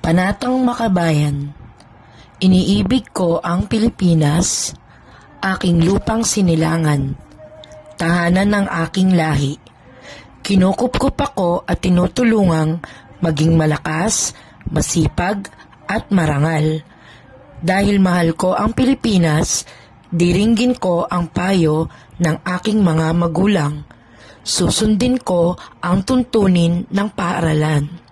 Panatang Makabayan. Iniibig ko ang Pilipinas, aking lupang sinilangan, tahanan ng aking lahi. Kinukupkup ako at tinutulungang maging malakas, masipag at marangal. Dahil mahal ko ang Pilipinas, diringgin ko ang payo ng aking mga magulang. Susundin ko ang tuntunin ng paaralan.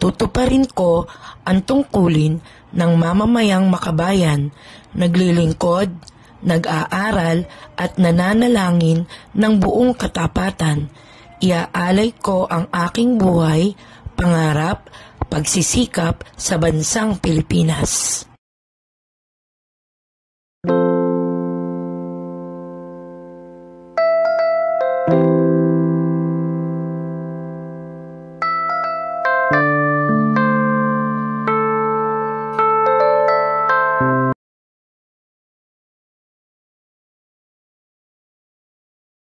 Tutuparin ko ang tungkulin ng mamamayang makabayan, naglilingkod, nag-aaral at nananalangin ng buong katapatan. Iaalay ko ang aking buhay, pangarap, pagsisikap sa bansang Pilipinas.